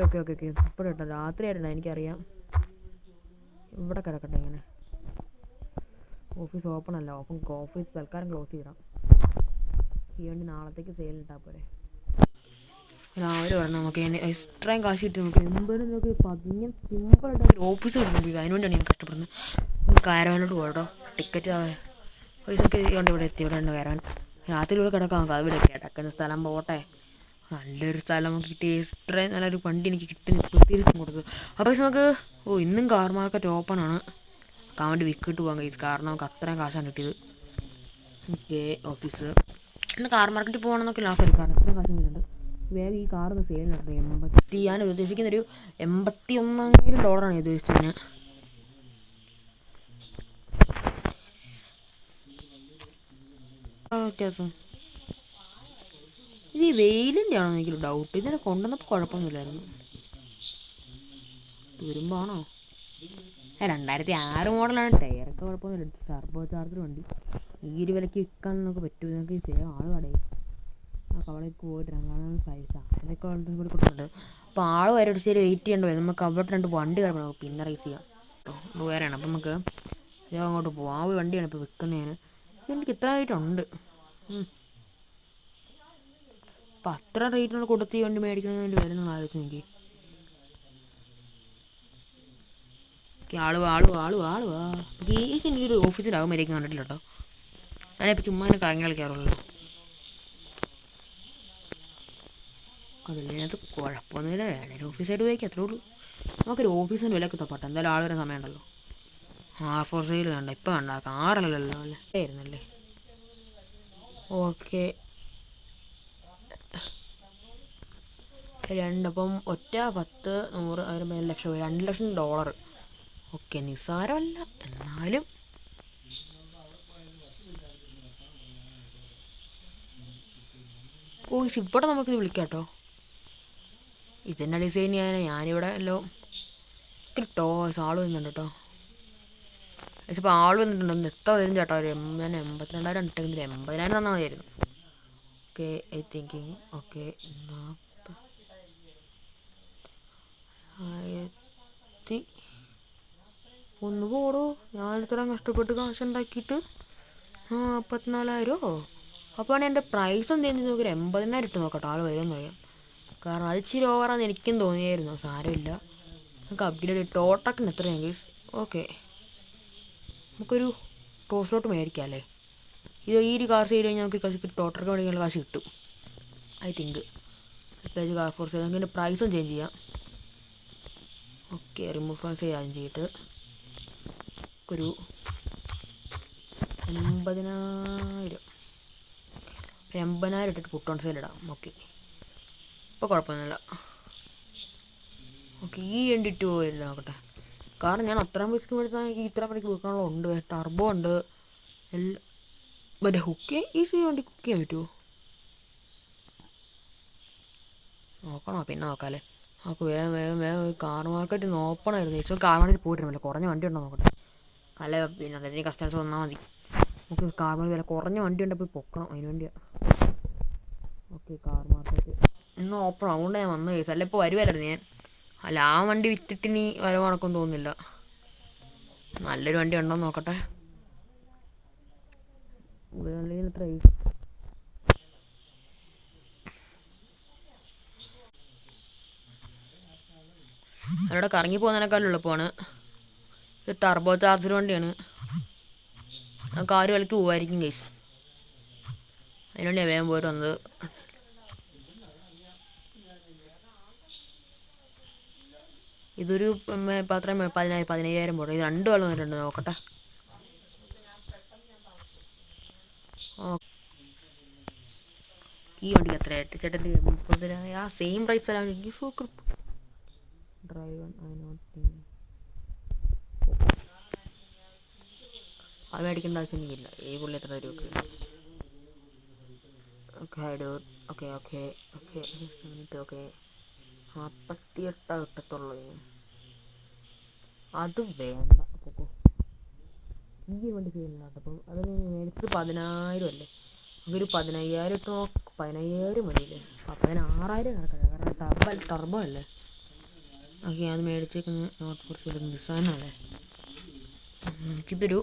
ഇപ്പോൾ കേട്ടോ. രാത്രി ആയിട്ടുണ്ട് എനിക്കറിയാം. ഇവിടെ കിടക്കട്ടെ. ഇങ്ങനെ ഓഫീസ് ഓപ്പൺ അല്ല. ഓഫീസ് തൽക്കാലം ക്ലോസ് ചെയ്തിടാം. ഈ വണ്ടി നാളത്തേക്ക് സെയിൽ ഇട്ടാൽ പോരെ. രാവിലെ പറഞ്ഞു നമുക്ക് എക്സ്ട്രായും കാശ് കിട്ടി. നമുക്ക് എമ്പത് നോക്കി പതിഞ്ഞ സിമ്പിളായിട്ട് ഒരു ഓഫീസ് കിട്ടുന്നത്. അതിനുവേണ്ടിയാണ് ഞാൻ കഷ്ടപ്പെടുന്നത്. കാരവാനിലോട്ട് പോകട്ടോ. ടിക്കറ്റ് പൈസ ഒക്കെ ഈ വണ്ടി ഇവിടെ എത്തി. ഇവിടെ ഉണ്ട് കാരവാൻ. രാത്രി ഇവിടെ കിടക്കാം, അവിടെ കിടക്കുന്ന സ്ഥലം പോട്ടെ. നല്ലൊരു സ്ഥലം കിട്ടി, ഇത്രയും നല്ലൊരു വണ്ടി എനിക്ക് കിട്ടും കൊടുത്തു. അപ്പോൾ നമുക്ക് ഇന്നും കാർ മാർക്കറ്റ് ഓപ്പൺ ആണ്. വേണ്ടി വിക്കിട്ട് പോകാൻ കഴിച്ചു, കാരണം നമുക്ക് അത്രയും കാശാണ് കിട്ടിയത്. ഓക്കെ, ഓഫീസ് ഇന്ന് കാർ മാർക്കറ്റിൽ പോകണമെന്നൊക്കെ ലാസ്റ്റ് എടുക്കാറ്, അത്രയും കാശ് കിട്ടുന്നുണ്ട്. വേഗം ഈ കാറിന് സെയിലുണ്ട്. ഞാൻ ഉദ്ദേശിക്കുന്നൊരു $81,000 ഉദ്ദേശിച്ചത് ഞാൻ. വ്യത്യാസം ഇത് ഈ വെയിലിൻ്റെ ആണോ എനിക്കൊരു ഡൗട്ട്. ഇതിനെ കൊണ്ടുവന്നപ്പോൾ കുഴപ്പമൊന്നുമില്ലായിരുന്നു. തുരുമ്പാണോ? 2006 മോഡലാണ്, ടയറൊക്കെ കുഴപ്പമൊന്നുമില്ല. ടർബോ ചാർജർ വണ്ടി ഈ ഒരു വിലയ്ക്ക് വിൽക്കാൻ നമുക്ക് പറ്റുമോ? നമുക്ക് ചെയ്യാം. ആൾ കടയിൽ ആ കവളേക്ക് പോയിട്ട് രണ്ടാമത് പൈസ അതൊക്കെ കൂടി കൊടുക്കുന്നുണ്ട്. അപ്പോൾ ആൾ വരെ ശരി വെയിറ്റ് ചെയ്യേണ്ടി വരും. നമുക്ക് അവിടെ 2 വണ്ടി കിടക്കണം, പിന്നെ റേസ് ചെയ്യാം. വേറെയാണ്. അപ്പം നമുക്ക് അങ്ങോട്ട് പോകാം. ആ ഒരു വണ്ടിയാണ് ഇപ്പോൾ വിൽക്കുന്നതിന്. എനിക്ക് ഇത്ര റേറ്റ് ഉണ്ട്. അപ്പം അത്ര റേറ്റിനോട് കൊടുത്ത് ഈ വണ്ടി മേടിക്കുന്നതിൻ്റെ വില നിങ്ങൾ ആലോചിച്ച് നോക്കി. ആളുവാ കേസ് എനിക്കൊരു ഓഫീസിലാകും വരേക്കും കണ്ടിട്ടില്ല കേട്ടോ. ഞാനിപ്പോൾ ചുമ്മാ എന്നെ കറങ്ങി കളിക്കാറുള്ളൂ. അതിനകത്ത് കുഴപ്പമൊന്നുമില്ല, വേണേലും ഓഫീസായിട്ട് ഉപയോഗിക്കാം, അത്രേ ഉള്ളൂ. നമുക്കൊരു ഓഫീസിൻ്റെ വില കിട്ടപ്പെട്ടെ, എന്തായാലും ആൾ വരെ സമയമുണ്ടല്ലോ. R4 സെയിൽ വേണ്ട, ഇപ്പം വേണ്ട, കാറല്ലല്ലോ അല്ലേ ആയിരുന്നല്ലേ. ഓക്കെ, അപ്പം ഒറ്റ 10, 100, 1000, ലക്ഷം, $2 ലക്ഷം. ഓക്കെ, നിസ്സാരമല്ല. എന്നാലും ഇവിടെ നമുക്കിത് വിളിക്കാം കേട്ടോ. ഇതെന്നെ ഡിസൈൻ ഞാനിവിടെ എല്ലാം കിട്ടോ ആൾ വരുന്നുണ്ട് കേട്ടോ. ഇപ്പോൾ ആൾ വന്നിട്ടുണ്ട്. എത്ര വരും ചേട്ടാ? ഒരു 82,000 ഇട്ടെങ്കിൽ 80,000 തന്നാൽ മതിയായിരുന്നു. Okay, I thinking. ഓക്കെ, 1000 പോടോ. ഞാനിത്രയും കഷ്ടപ്പെട്ട് കാശുണ്ടാക്കിയിട്ട് 44,000. അപ്പോൾ എൻ്റെ പ്രൈസ് എന്തെങ്കിലും നോക്കി 80,000 ഇട്ട് നോക്കട്ടെ, ആൾ വരുമെന്ന് പറയാം. കാരണം അത് ഇച്ചിരി ഓവറാന്ന് എനിക്കും തോന്നിയായിരുന്നു. സാരമില്ല, നമുക്ക് അപ്ഗ്രേഡ് ടോട്ടക്കിന് എത്രയാണ് ഗൈസ്? ഓക്കെ, നമുക്കൊരു ടോസിലോട്ട് മേടിക്കാം അല്ലേ. ഈ ഒരു കാർ ചെയ്ത് കഴിഞ്ഞാൽ നമുക്ക് ടോട്ടർക്ക് മേടിക്കാനുള്ള കാശ് കിട്ടും I think. Page car fours നമുക്ക് ഇതിൻ്റെ പ്രൈസും ചേഞ്ച് ചെയ്യാം. ഓക്കെ, റിമൂവ് ഫാൻസ് ചെയ്യാൻ ചെയ്തിട്ട് ഒരു 80,000 ഇട്ടിട്ട് പുട്ട് ഓൺ സെയിൽ ഇടാം. ഓക്കെ, ഇപ്പോൾ കുഴപ്പമൊന്നുമില്ല. ഓക്കെ, ഈ വണ്ടിട്ട് പോയില്ല നോക്കട്ടെ. കാരണം ഞാൻ അത്രയും റിസ്ക് മേടിച്ചാൽ എനിക്ക് ഇത്ര മണിക്ക് വിൽക്കാനുള്ള ഉണ്ട്. ടർബോ ഉണ്ട്, എല്ലാം. മറ്റേ ഹുക്ക് ഈ വണ്ടി കുക്ക് ചെയ്യാൻ പറ്റുമോ നോക്കണോ? പിന്നെ നോക്കാമല്ലേ. നമുക്ക് വേഗം കാർ മാർക്കറ്റ് നോക്കണമായിരുന്നു. ഇഷ്ടം കാർ മാർക്കറ്റ് പോയിട്ടുണ്ടല്ലോ, കുറഞ്ഞ വണ്ടി ഉണ്ടോ നോക്കട്ടെ. അല്ല പിന്നെ അതിന് കസ്റ്റമേഴ്സ് വന്നാൽ മതി. നമുക്ക് കാർ മാർക്കറ്റ് വില കുറഞ്ഞ വണ്ടി ഉണ്ടെങ്കിൽ പോയി പൊക്കണം, അതിന് വേണ്ടിയാണ്. ഓക്കെ, കാർ മാർക്കറ്റ് ഇന്ന് ഓപ്പൺ അതുകൊണ്ട് ഞാൻ വന്ന കേസ്. അല്ല ഇപ്പോൾ വരുമായിരുന്നു ഞാൻ. അല്ല, ആ വണ്ടി വിറ്റിട്ട് ഇനി വരവ് നടക്കുമെന്ന് തോന്നുന്നില്ല. നല്ലൊരു വണ്ടി ഉണ്ടോ നോക്കട്ടെ. എത്ര അവിടെ കറങ്ങി പോകുന്നതിനേക്കാളും എളുപ്പമാണ്. ഇത് ടർബോ ചാർജർ വണ്ടിയാണ്. കാർ വിലക്ക് പോവായിരിക്കും ഗൈസ്, അതിനുവേണ്ടിയാണ് വേഗം പോയിട്ട് വന്നത്. ഇതൊരു 15,000 പോട്ടെ. ഇത് 2 കൊല്ലം വന്നിട്ടുണ്ട്, നോക്കട്ടെ. ഈ വണ്ടിക്ക് എത്രയായിട്ട് ചേട്ടൻ്റെ 30,000? ആ സെയിം പ്രൈസ് തരാൻ എനിക്ക് സൂക്കർ ഡ്രൈവ്. അത് മേടിക്കേണ്ട ആവശ്യം എനിക്കില്ല. ഈ പുള്ളി എത്ര രൂപ? Okay, okay okay okay okay 48 കിട്ടത്തുള്ളൂ. അത് വേണ്ട. അപ്പോൾ ഈ വണ്ടി ചെയ്യുന്നില്ല. അപ്പം അതിന് മേടിച്ചത് 10,000 അല്ലേ. നമുക്കൊരു 15,000 ഇട്ട് 15,000 മതിയില്ലേ? 16,000 കണക്കാണ്, കാരണം ടർബോ അല്ലേ. ഓക്കെ, അത് മേടിച്ചേക്കുന്ന നോട്ട് കുറച്ച് ഡിസൈനല്ലേ. നമുക്കിതൊരു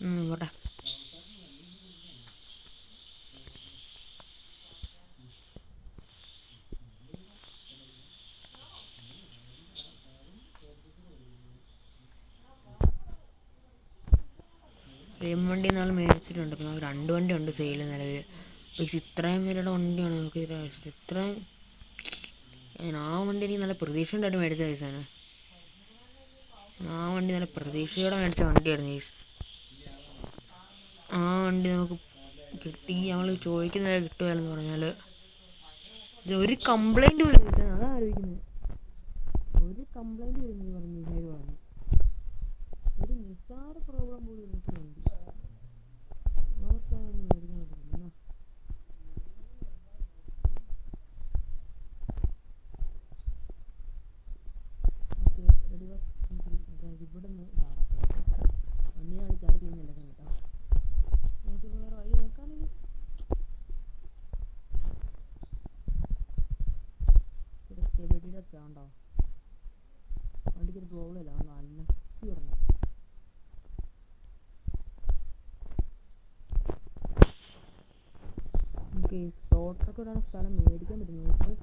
പോട്ടെ. വണ്ടി നാൾ മേടിച്ചിട്ടുണ്ട്. അപ്പോൾ നമുക്ക് 2 വണ്ടി ഉണ്ട് സെയിൽ നിലവിൽ. പക്ഷെ ഇത്രയും പേരുടെ വണ്ടിയാണ് നമുക്ക് ഇത്രയും. ആ വണ്ടി എനിക്ക് നല്ല പ്രതീക്ഷ ഉണ്ടായിട്ട് മേടിച്ച കേസാണ്. ആ വണ്ടി നല്ല പ്രതീക്ഷയോടെ മേടിച്ച വണ്ടിയായിരുന്നു കേസ്. ആ വണ്ടി നമുക്ക് കിട്ടി. ഞങ്ങൾ ചോദിക്കുന്നവരെ കിട്ടുകയെന്ന് പറഞ്ഞാൽ ഒരു കംപ്ലൈൻറ്റ് പോലും കിട്ടാൻ അതാലോചിക്കുന്നത്. ഒരു കംപ്ലൈൻറ്റ് വരുന്നു പറഞ്ഞു ഒരു നിസ്സാര പ്രോബ്ലം പോലും വണ്ടി ഓർക്കാനൊന്നും വരുന്ന ഇവിടെ നിന്ന് വണ്ടിയാണ് ചാർജ് ചെയ്യുന്നുണ്ട് കേട്ടോ. നമുക്ക് വേറെ വഴി നോക്കാണെങ്കിൽ സ്റ്റെബിലിറ്റിയുടെ ഉണ്ടോ വണ്ടിക്ക് ഒരു പ്രോബ്ലം ഇല്ല. നല്ല പറഞ്ഞു നമുക്ക് ഈ ടോട്ടൊക്കെ ഇടാൻ സ്ഥലം മേടിക്കാൻ പറ്റും.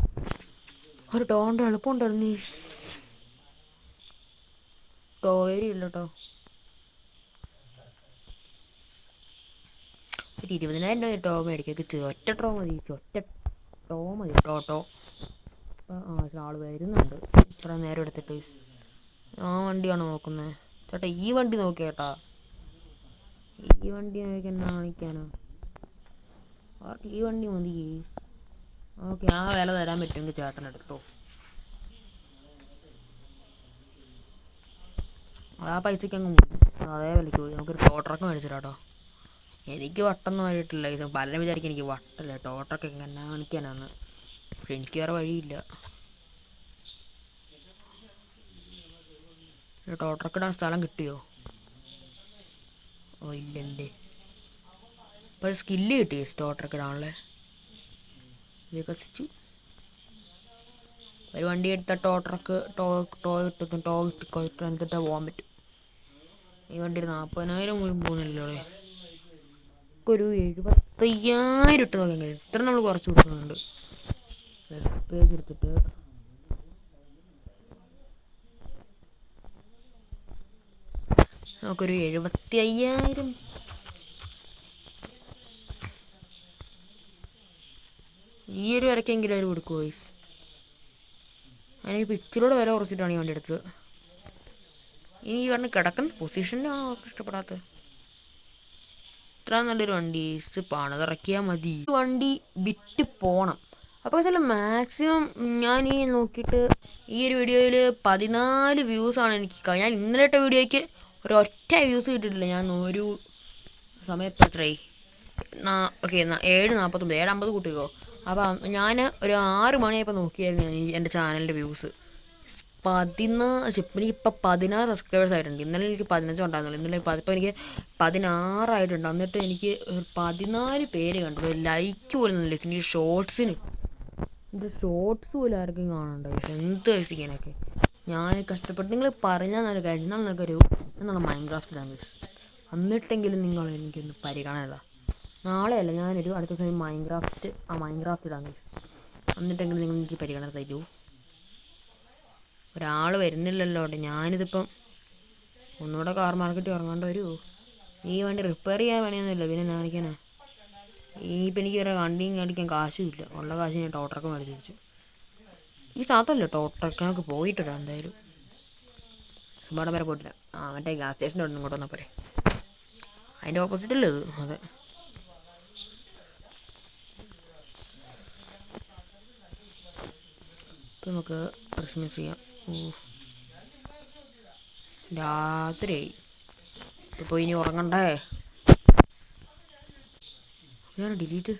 ഒരു ടോണ്ട എളുപ്പമുണ്ടായിരുന്നു. ഈ ടോയരില്ല കേട്ടോ. ഒരു 20,000 രൂപ ടോ മേടിക്കുക. ഒറ്റ ടോ മതി. ഒറ്റ ടോ മതി. ടോ ആൾ വരുന്നുണ്ട്. ഇത്ര നേരം എടുത്തിട്ട് ആ വണ്ടിയാണ് നോക്കുന്നത് ചേട്ടാ. ഈ വണ്ടി നോക്കിയ ചേട്ടാ. ഈ വണ്ടി നോക്കി എന്നാ കാണിക്കാനോ. അവർക്ക് ഈ വണ്ടി മതി. ഓക്കെ, ആ വില തരാൻ പറ്റുമെങ്കിൽ ചേട്ടനെടുത്തോ. ആ പൈസക്ക് അങ്ങ് അതേ വിലയ്ക്ക് പോയി. നമുക്കൊരു ടോട്ടറൊക്കെ മേടിച്ചിട്ടോ. എനിക്ക് വട്ടൊന്നും ആയിട്ടില്ല. ഇത് പലരും വിചാരിക്കും എനിക്ക് വട്ടല്ല. ടോട്ടറൊക്കെ എങ്ങനെ കാണിക്കാനാണ്. പക്ഷെ എനിക്ക് വേറെ വഴിയില്ല. ടോട്ടറൊക്കെ ഇടാൻ സ്ഥലം കിട്ടിയോ? ഓ ഇല്ലല്ലേ. ഇപ്പോൾ സ്കില്ല് കിട്ടി ടോട്ടറൊക്കെ ഇടാണല്ലേ. വികസിച്ചു. ഒരു വണ്ടി എടുത്താൽ ടോട്ടറൊക്കെ എന്നിട്ട് പോകാൻ പറ്റും. ഈ വണ്ടി 40,000 പോകുന്നില്ലല്ലോ. ഒരു 75,000 ഇട്ട് നോക്കാൻ കഴിയും. ഇത്ര നമ്മൾ കുറച്ച് കൊടുക്കുന്നുണ്ട്. പേജ് എടുത്തിട്ട് നമുക്കൊരു 75,000 ഈ ഒരു വിലക്കെങ്കിലും അവർ കൊടുക്കുമോ വോയിസ്. അതിനിപ്പോൾ ഇച്ചിലൂടെ വില കുറച്ചിട്ടാണ് ഈ വണ്ടി എടുത്തത്. ഇനി ഈ പറഞ്ഞ് കിടക്കുന്ന പൊസിഷനിലാണ് അവർക്ക് ഇഷ്ടപ്പെടാത്തത്. ഇത്ര നല്ലൊരു വണ്ടി പണിതിറക്കിയാൽ മതി. വണ്ടി വിറ്റ് പോകണം. അപ്പോൾ ചില മാക്സിമം ഞാൻ ഈ നോക്കിയിട്ട് ഈ ഒരു വീഡിയോയിൽ 14 വ്യൂസാണ് എനിക്ക്. ഞാൻ ഇന്നലെ ഇട്ട വീഡിയോയ്ക്ക് ഒരൊറ്റ വ്യൂസ് കിട്ടിയിട്ടില്ല. ഞാൻ ഒരു സമയത്ത് എത്രയായി? ഓക്കെ 7:49 7:50 കൂട്ടിക്കോ. അപ്പം ഞാൻ ഒരു 6 മണിയായപ്പോൾ നോക്കിയായിരുന്നു എൻ്റെ ചാനലിൻ്റെ വ്യൂസ്. എനിക്കിപ്പോൾ 16 സബ്സ്ക്രൈബേഴ്സ് ആയിട്ടുണ്ട്. ഇന്നലെ എനിക്ക് 15 ഉണ്ടായിരുന്നുള്ളൂ. ഇന്നലെ ഇപ്പോൾ എനിക്ക് 16 ആയിട്ടുണ്ട്. എന്നിട്ട് എനിക്ക് 14 പേര് കണ്ടു. ഒരു ലൈക്ക് പോലും ഒന്നുമില്ല. എനിക്ക് ഷോർട്സിന് എൻ്റെ ഷോർട്സ് പോലും ആർക്കും കാണണ്ട. പക്ഷെ എന്ത് കഴിപ്പിക്കാനൊക്കെ ഞാൻ കഷ്ടപ്പെട്ട് നിങ്ങൾ പറഞ്ഞാൽ നല്ല കാര്യം. എന്നാൽ നിങ്ങൾക്കൊരു എന്നുള്ള മൈൻക്രാഫ്റ്റ് ഇടാൻ മിസ്. എന്നിട്ടെങ്കിലും നിങ്ങൾ എനിക്കൊന്ന് പരിഗണന. നാളെയല്ല, ഞാനൊരു അടുത്ത സമയം മൈൻക്രാഫ്റ്റ് ഇടാൻ മിസ്. എന്നിട്ടെങ്കിലും നിങ്ങൾ എനിക്ക് പരിഗണന തരൂ. ഒരാൾ വരുന്നില്ലല്ലോ. ഞാനിതിപ്പം ഒന്നുകൂടെ കാർ മാർക്കറ്റിൽ ഇറങ്ങേണ്ടി വരുമോ? ഈ വണ്ടി റിപ്പയർ ചെയ്യാൻ പണിയൊന്നുമില്ല. പിന്നെ കാണിക്കാനാ. ഇനിയിപ്പോൾ എനിക്ക് വേറെ വണ്ടിയും കാണിക്കാൻ കാശുമില്ല. ഉള്ള കാശ് ഞാൻ ടോട്ടറൊക്കെ മേടിച്ച് വെച്ചു. ഈ സ്ഥലത്തല്ലേ ടോട്ടറൊക്കെ നമുക്ക് പോയിട്ടില്ല. എന്തായാലും സുമ്പാടം വരെ പോയിട്ടില്ല. മറ്റേ ഗ്യാസ് സ്റ്റേഷൻ്റെ അവിടെ ഇങ്ങോട്ട് വന്നാൽ പോരെ. അതിൻ്റെ ഓപ്പോസിറ്റല്ലേ ഇത്? അതെ. ഇപ്പം നമുക്ക് ക്രിസ്മസ് ചെയ്യാം. രാത്രിയായി. ഇപ്പോൾ ഇനി ഉറങ്ങണ്ടേ? ഞാൻ ഡിലീറ്റ്.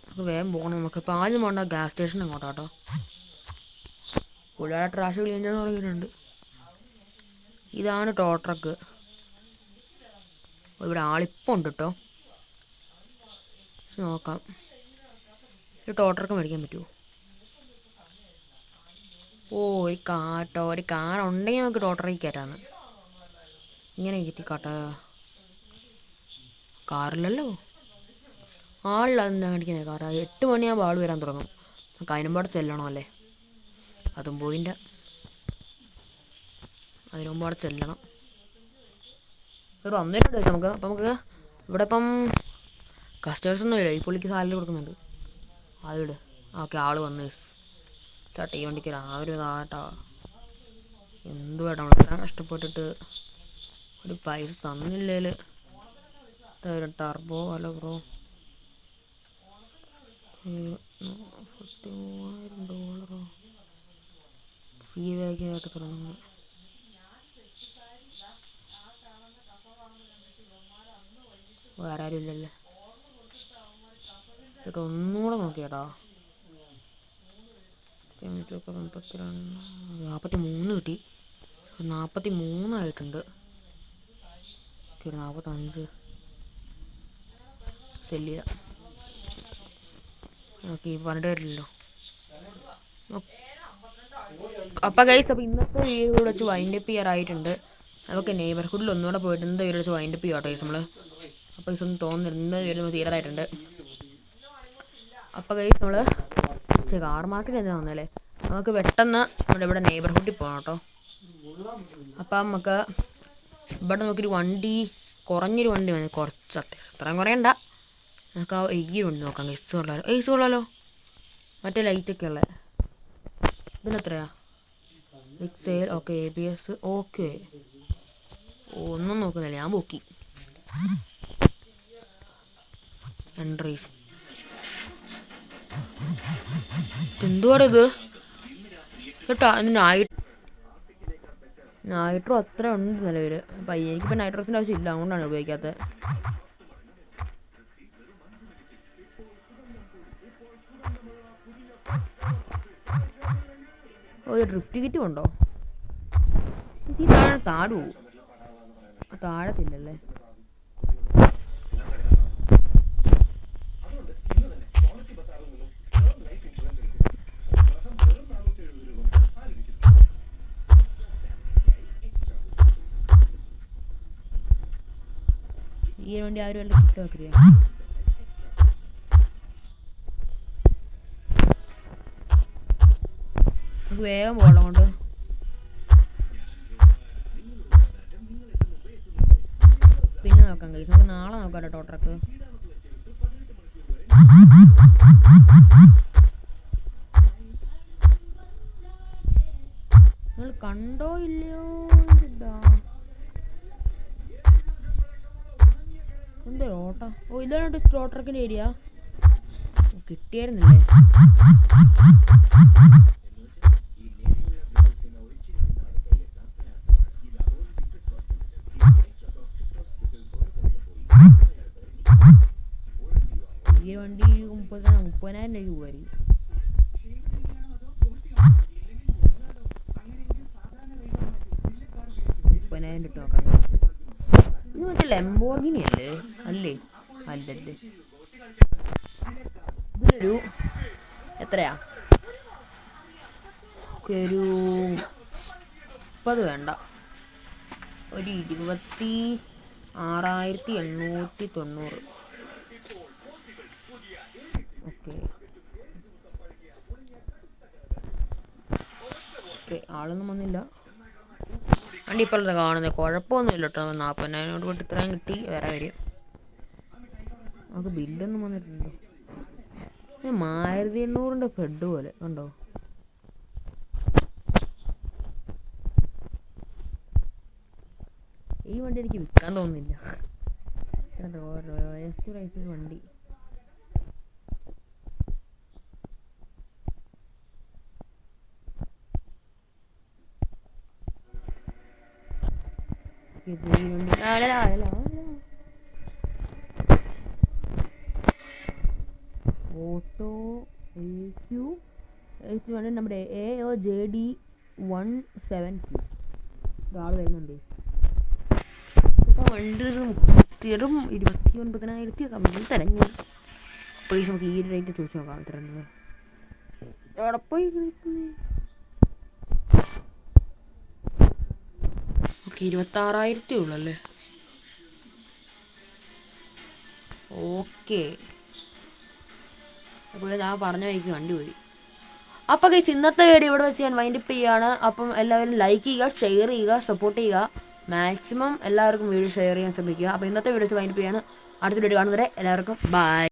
നമുക്ക് വേഗം പോകണം. നമുക്ക് ഇപ്പോൾ ആദ്യം പോകേണ്ട ഗ്യാസ് സ്റ്റേഷൻ അങ്ങോട്ടാട്ടോ. പുള്ളിയുടെ ട്രാഷ് ക്ലീൻ ചെയ്യാൻ തുടങ്ങിയിട്ടുണ്ട്. ഇതാണ് ടോട്ടറക്ക്. ഇവിടെ ആളിപ്പം ഉണ്ട് കേട്ടോ. നോക്കാം. ഒരു ടോട്ടറൊക്കെ മേടിക്കാൻ പറ്റുമോ? ഒരു കാർ ഉണ്ടെങ്കിൽ നമുക്ക് ടോട്ടറിൽ കയറ്റാന്ന്. ഇങ്ങനെ എത്തിക്കാട്ടെ. കാറിലല്ലോ ആളില്ലാതെ കാണിക്കുന്നത്. കാർ 8 മണിയാകുമ്പോൾ ആൾ വരാൻ തുടങ്ങും. നമുക്ക് അതിനുമ്പാടെ ചെല്ലണോ അല്ലേ? അതും പോയിൻ്റ്. അതിന് മുമ്പ് അവിടെ ചെല്ലണം. ഇവിടെ വന്നിട്ടുണ്ട് നമുക്ക്. അപ്പം നമുക്ക് ഇവിടെ ഇപ്പം കസ്റ്റമേഴ്സൊന്നും ഇല്ല. ഈ പുള്ളിക്ക് സാലറി കൊടുക്കുന്നുണ്ട്. അതിട് ഓക്കെ. ആൾ വന്ന് ചേട്ടാ ഈ വണ്ടിക്ക് രാവിലെ ഇതാട്ടാ എന്ത് വേട്ടാ നമ്മളെല്ലാം കഷ്ടപ്പെട്ടിട്ട് ഒരു പൈസ തന്നില്ലേൽ ടർബോ അല്ല ബ്രോ. $43,000 ഫീ വേഗമായിട്ട് തുടങ്ങുന്നു. വേറെ ആരും ഇല്ലല്ലേ ചേട്ടാ? ഒന്നുകൂടെ നോക്കിയേട്ടാ. 43 കിട്ടി. 43 ആയിട്ടുണ്ട്. 45 സെല്ല് ചെയ്യാം. ഓക്കെ പറഞ്ഞിട്ട് വരില്ലല്ലോ. അപ്പം ഗൈസ്, അപ്പോൾ ഇന്നത്തെ വീഡിയോ വെച്ച് വൈൻഡപ്പ് ചെയ്യാറായിട്ടുണ്ട്. നമുക്ക് നെയ്ബർഹുഡിൽ ഒന്നുകൂടെ പോയിട്ട് ഇന്നത്തെ വീഡിയോ വെച്ച് വൈൻഡപ്പ് ചെയ്യാം കേട്ടോ ഗൈസ് നമ്മൾ. അപ്പോൾ ഇതൊന്നും തോന്നുന്നില്ല, ഇന്നത്തെ വീഡിയോ നമ്മൾ തീരാറായിട്ടുണ്ട്. അപ്പോൾ ഗൈസ് നമ്മൾ കാർ മാർക്കറ്റ് എന്താ വന്നല്ലേ, നമുക്ക് പെട്ടെന്ന് നമ്മുടെ ഇവിടെ നെയ്ബർഹുഡിൽ പോകണം കേട്ടോ. അപ്പം നമുക്ക് ഇവിടെ നോക്കിയൊരു വണ്ടി, കുറഞ്ഞൊരു വണ്ടി മതി. കുറച്ച് അത്രയും കുറയണ്ട. നമുക്ക് ആ ഈ വണ്ടി നോക്കാം. എയ്സ് കൊള്ളാലോ. മറ്റേ ലൈറ്റൊക്കെ ഉള്ളത്. ഇതിനെത്രയാ? എക്സൈൽ ഓക്കെ. ABS okay. ഒന്നും നോക്കുന്നില്ല, ഞാൻ പോക്കി. എൻട്രീസ് എന്തുവാണ് ഇത് കേട്ടോ? നൈട്രോ അത്ര ഉണ്ട് നിലവിൽ. അപ്പം എനിക്കിപ്പോൾ നൈട്രോസിൻ്റെ ആവശ്യമില്ല, അതുകൊണ്ടാണ് ഉപയോഗിക്കാത്തത്. ഒരു ഡ്രിഫ്റ്റ് കിറ്റും ഉണ്ടോ? ഈ താഴെ താഴത്തില്ലല്ലേ? ഈ വണ്ടി ആരും വല്ല കിറ്റ് വെക്കില്ല. നമുക്ക് വേഗം പോകണം കൊണ്ട്. പിന്നെ നോക്കാം കഴിയും. നമുക്ക് നാളെ നോക്കാം കേട്ടോ ട്രക്ക്. നിങ്ങൾ കണ്ടോ ഇല്ലയോ? എന്താ ഓട്ടോ? ഓ ഇതാണ് സ്ട്രോ ട്രക്കിൻ്റെ ഏരിയ. കിട്ടിയായിരുന്നില്ലേ? ഈ വണ്ടി 30,000 രൂപയ്ക്ക് പോകായിരിക്കും. $30,000 നോക്കാം. ഇത് മറ്റേ ലംബോർഗിനി അല്ലേ? അല്ലേ അല്ലല്ലേ. ഇതിലൊരു എത്രയാ? ഒരു 30 വേണ്ട, ഒരു 26,890. Okay okay. ആളൊന്നും വന്നില്ല. വണ്ടി ഇപ്പോഴത്തെ കാണുന്നത് കുഴപ്പമൊന്നുമില്ല കേട്ടോ. 40,000 കൊണ്ട് ഇത്രയും കിട്ടി. വേറെ കാര്യം നമുക്ക് ബില്ലൊന്നും വന്നിട്ടുണ്ടോ? 1800 ഫ്രെഡ് പോലെ കണ്ടോ? ഈ വണ്ടി എനിക്ക് വിൽക്കാൻ തോന്നുന്നില്ല. വണ്ടി ഓട്ടോ AQ നമ്മുടെ AOJD 170 ഒരാൾ വരുന്നുണ്ട്. വണ്ടി വെറും 29,000 കമ്പനി തിരഞ്ഞു. പോയി നമുക്ക് ഈ റേറ്റ് ചോദിച്ചു നോക്കാം. തരുന്നത് എവിടെ പോയി? 26,000 ഉള്ളല്ലേ. ഓക്കെ, അപ്പോൾ ഞാൻ പറഞ്ഞ വഴിക്ക് വണ്ടി പോയി. അപ്പോൾ ഗൈസ് ഇന്നത്തെ വീഡിയോ ഇവിടെ വെച്ച് ഞാൻ വൈൻഡപ്പ് ചെയ്യുകയാണ്. അപ്പം എല്ലാവരും ലൈക്ക് ചെയ്യുക, ഷെയർ ചെയ്യുക, സപ്പോർട്ട് ചെയ്യുക. മാക്സിമം എല്ലാവർക്കും വീഡിയോ ഷെയർ ചെയ്യാൻ ശ്രമിക്കുക. അപ്പോൾ ഇന്നത്തെ വീഡിയോ വെച്ച് വൈൻഡപ്പ് ചെയ്യാണ്. അടുത്ത വീഡിയോ കാണുന്നവരെ എല്ലാവർക്കും ബൈ.